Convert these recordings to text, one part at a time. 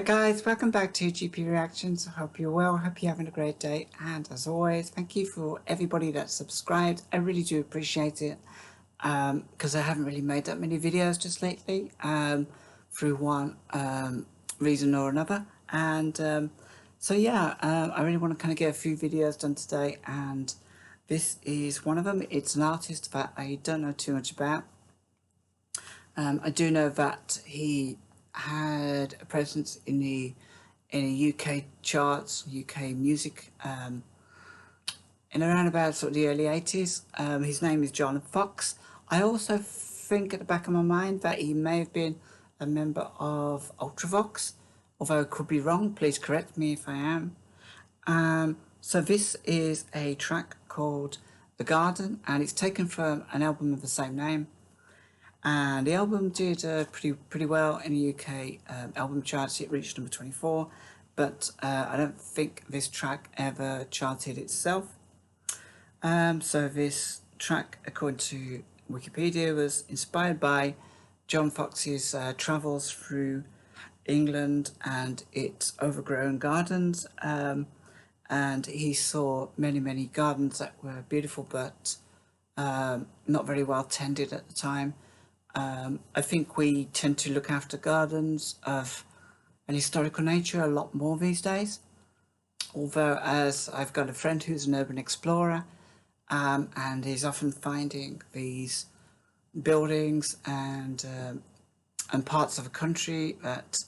Hi guys, welcome back to GP Reactions. I hope you're well, hope you're having a great day, and as always, thank you for everybody that subscribed. I really do appreciate it, because I haven't really made that many videos just lately, through one reason or another, and so yeah, I really want to kind of get a few videos done today, and this is one of them. It's an artist that I don't know too much about. I do know that he had a presence in the UK charts, UK music, in around about sort of the early 80s. His name is John Foxx. I also think at the back of my mind that he may have been a member of Ultravox, although I could be wrong. Please correct me if I am. So this is a track called The Garden, and it's taken from an album of the same name. And the album did pretty well in the UK album charts. It reached number 24, but I don't think this track ever charted itself. So this track, according to Wikipedia, was inspired by John Foxx's travels through England and its overgrown gardens, and he saw many gardens that were beautiful but not very well tended at the time. I think we tend to look after gardens of an historical nature a lot more these days. Although, as I've got a friend who's an urban explorer, and he's often finding these buildings and parts of a country that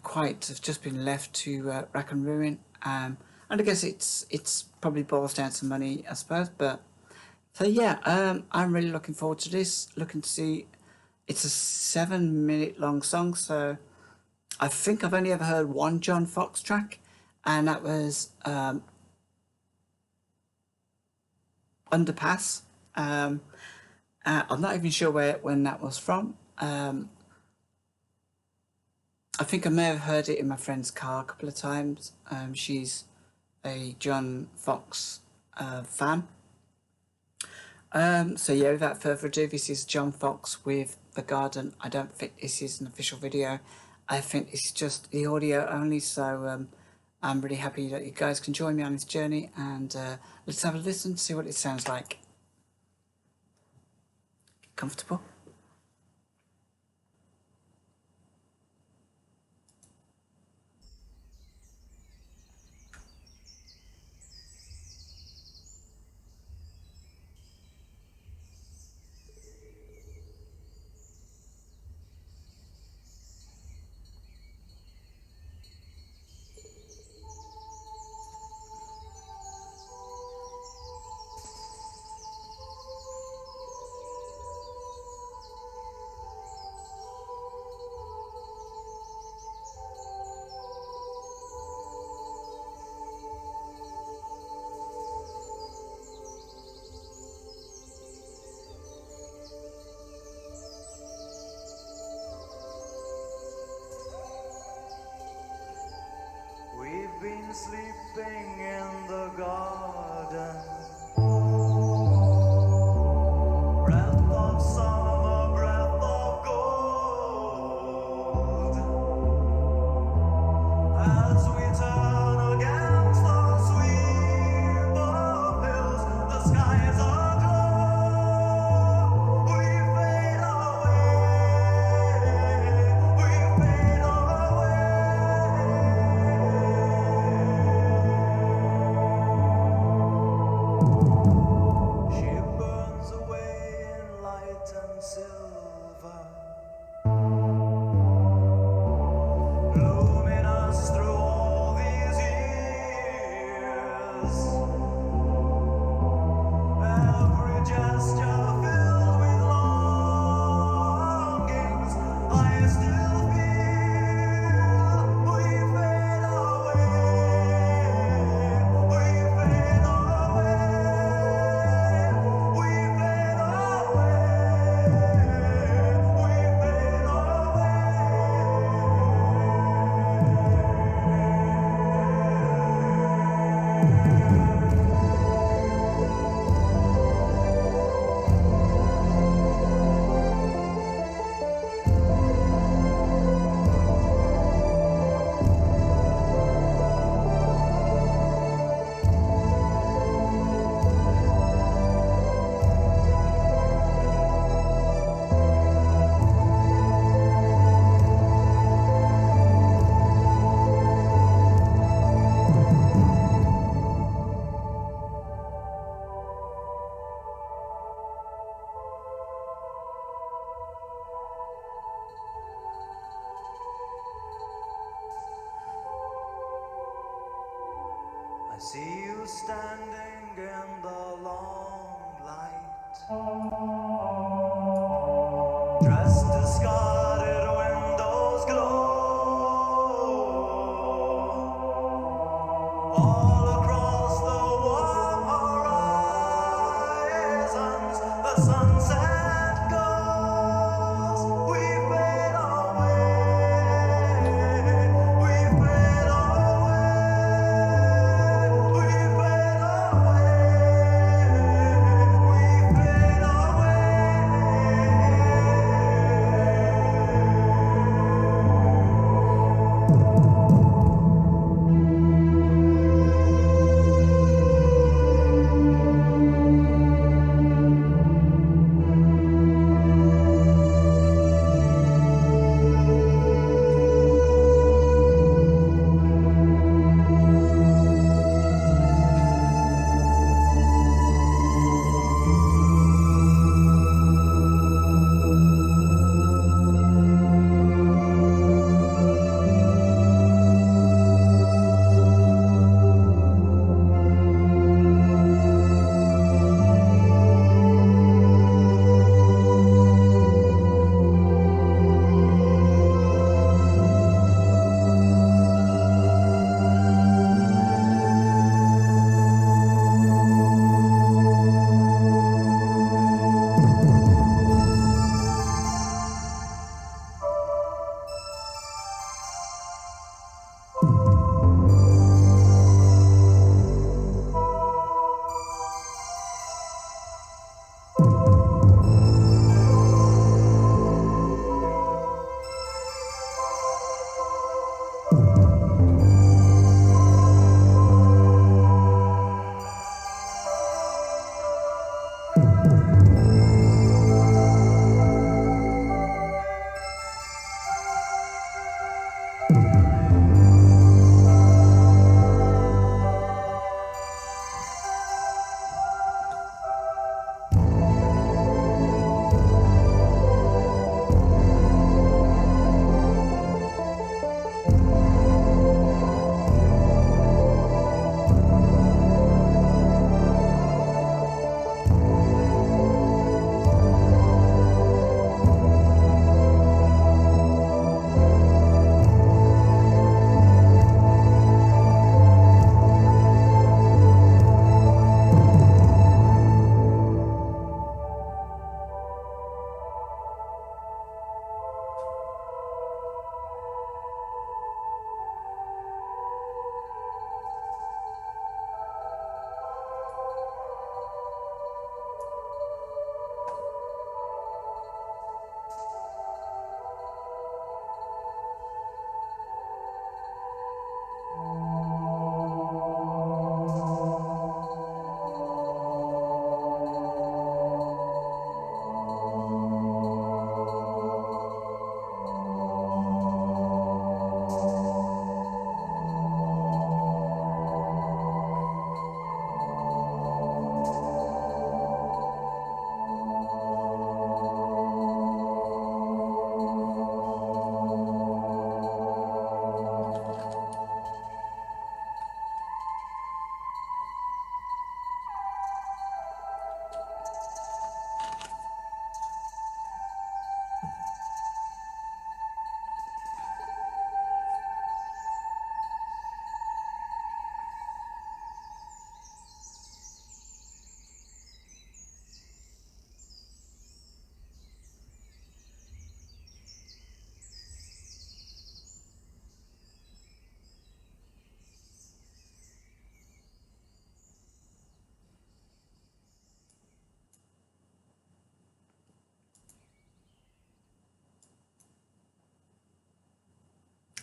quite have just been left to rack and ruin. And I guess it's probably boils down to money, I suppose, but. So yeah, I'm really looking forward to this. Looking to see, it's a 7-minute long song, so I think I've only ever heard one John Foxx track, and that was Underpass. I'm not even sure when that was from. I think I may have heard it in my friend's car a couple of times. She's a John Foxx fan. So yeah, without further ado, this is John Foxx with The Garden. I don't think this is an official video. I think it's just the audio only, so I'm really happy that you guys can join me on this journey, and let's have a listen, see what it sounds like. Comfortable? We've been sleeping in the garden, breath of summer, breath of gold, as we turn against the sweep of hills, the skies are aglow. We fade away, we fade away. see you standing in the long light, dressed discarded windows glow. All across the warm horizons, the sunset goes. We fade away, we fade away, we fade away, we fade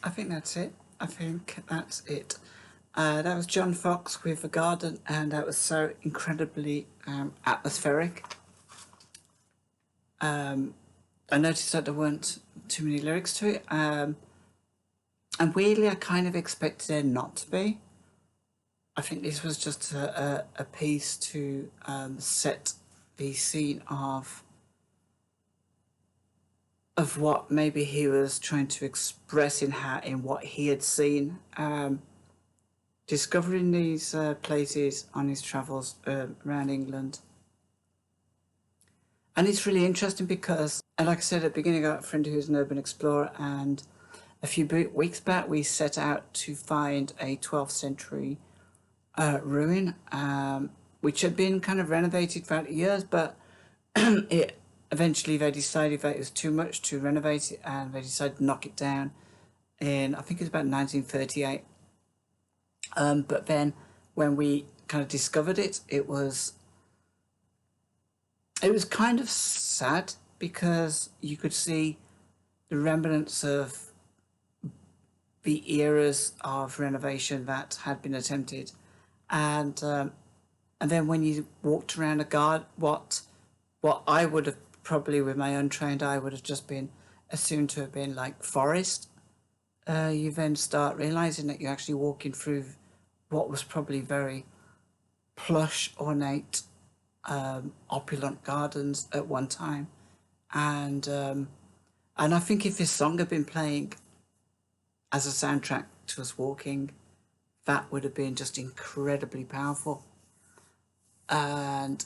I think that's it. I think that's it. That was John Foxx with The Garden, and that was so incredibly atmospheric. I noticed that there weren't too many lyrics to it, and weirdly, I kind of expected there not to be. I think this was just a piece to set the scene of what maybe he was trying to express in what he had seen. discovering these places on his travels around England. And it's really interesting because, and like I said at the beginning, I got a friend who's an urban explorer, and a few weeks back we set out to find a 12th century ruin, which had been kind of renovated throughout the years, but it eventually they decided that it was too much to renovate it, and they decided to knock it down in, I think it was about 1938. But then when we kind of discovered it, it was kind of sad because you could see the remnants of the eras of renovation that had been attempted, and then when you walked around a garden, what I would have probably with my untrained eye would have just been assumed to have been like forest, you then start realizing that you're actually walking through what was probably very plush, ornate, opulent gardens at one time, and I think if this song had been playing as a soundtrack to us walking, that would have been just incredibly powerful. And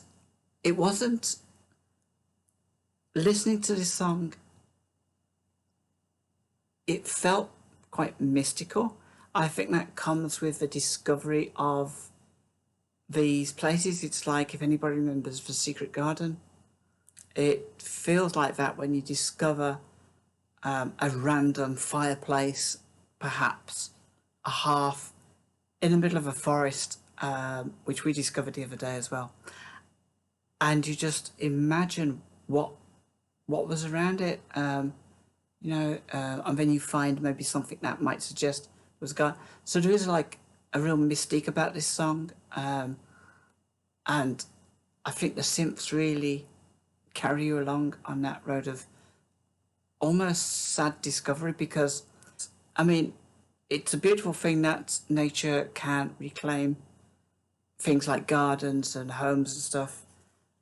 it wasn't listening to this song, it felt quite mystical. I think that comes with the discovery of these places. It's like, if anybody remembers The Secret Garden, it feels like that when you discover a random fireplace, perhaps a hearth in the middle of a forest, which we discovered the other day as well. And you just imagine what was around it, and then you find maybe something that might suggest it was God. So there is like a real mystique about this song, and I think the synths really carry you along on that road of almost sad discovery, because, I mean, it's a beautiful thing that nature can reclaim things like gardens and homes and stuff,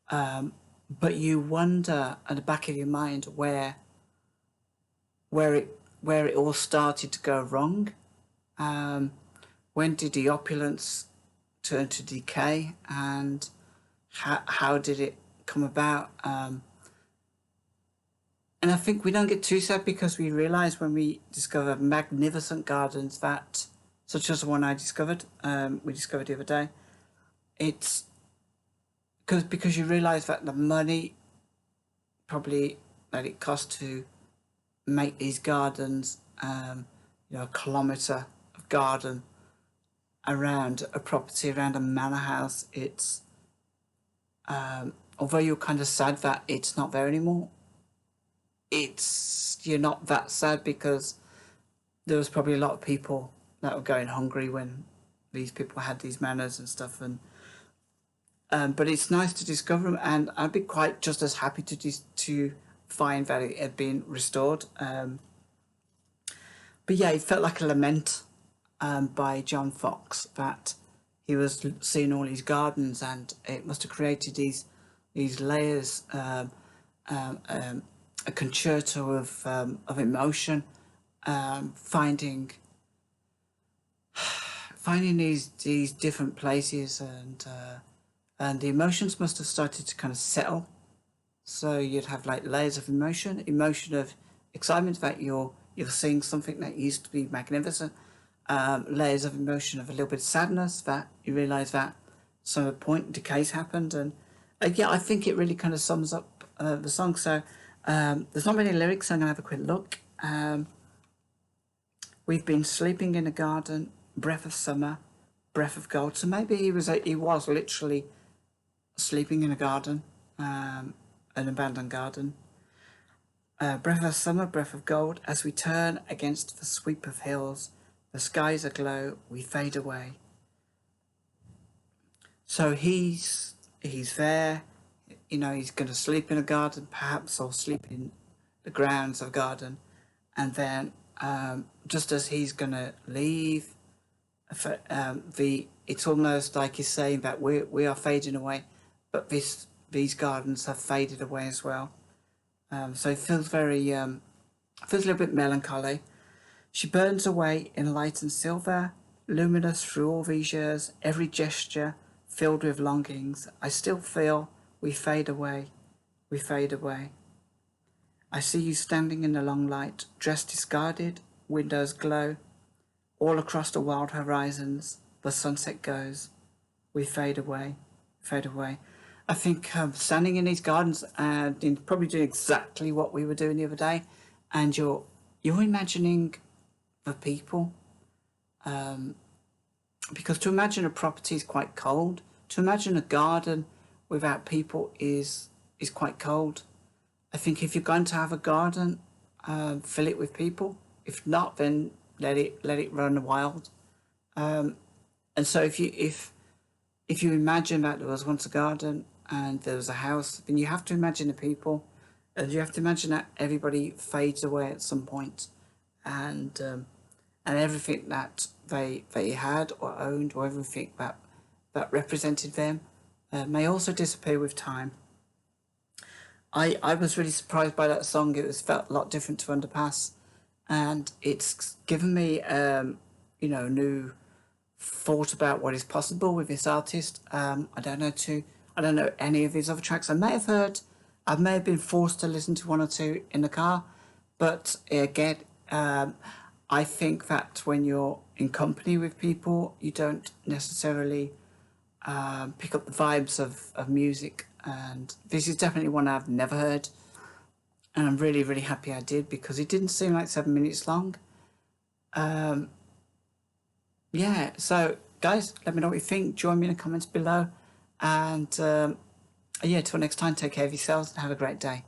but you wonder at the back of your mind where it all started to go wrong. When did the opulence turn to decay, and how did it come about? And I think we don't get too sad because we realise when we discover magnificent gardens that, such as the one I discovered, we discovered the other day, it's because you realise that the money probably that it cost to make these gardens, a kilometre of garden around a property, around a manor house, it's, although you're kind of sad that it's not there anymore, you're not that sad because there was probably a lot of people that were going hungry when these people had these manors and stuff, and but it's nice to discover them, and I'd be quite just as happy to find that it had been restored. But yeah, it felt like a lament by John Foxx, that he was seeing all these gardens, and it must have created these layers, a concerto of emotion, finding these different places, and the emotions must have started to kind of settle. So you'd have like layers of emotion of excitement that you're seeing something that used to be magnificent, layers of emotion of a little bit of sadness that you realise that some point decay's happened, and yeah, I think it really kind of sums up the song. So there's not many lyrics, so I'm going to have a quick look. We've been sleeping in a garden, breath of summer, breath of gold. So maybe he was literally sleeping in a garden, an abandoned garden. Breath of summer, breath of gold, as we turn against the sweep of hills, the skies aglow, we fade away. So he's there, he's going to sleep in a garden, perhaps, or sleep in the grounds of a garden, and then just as he's going to leave, it's almost like he's saying that we are fading away, but these gardens have faded away as well. So it feels feels a little bit melancholy. She burns away in light and silver, luminous through all these years, every gesture filled with longings. I still feel we fade away, we fade away. I see you standing in the long light, dress discarded, windows glow, all across the wild horizons, the sunset goes. We fade away, fade away. I think standing in these gardens and probably doing exactly what we were doing the other day, and you're imagining the people, because to imagine a property is quite cold. To imagine a garden without people is quite cold. I think if you're going to have a garden, fill it with people. If not, then let it run wild. And so if you imagine that there was once a garden and there was a house, then you have to imagine the people, and you have to imagine that everybody fades away at some point, and everything that they had or owned, or everything that represented them, may also disappear with time. I was really surprised by that song. It was felt a lot different to Underpass, and it's given me new thought about what is possible with this artist. I don't know any of his other tracks. I may have been forced to listen to one or two in the car, but again, I think that when you're in company with people, you don't necessarily pick up the vibes of music. And this is definitely one I've never heard, and I'm really, really happy I did, because it didn't seem like 7 minutes long. Yeah, so guys, let me know what you think. Join me in the comments below, and yeah, till next time, take care of yourselves and have a great day.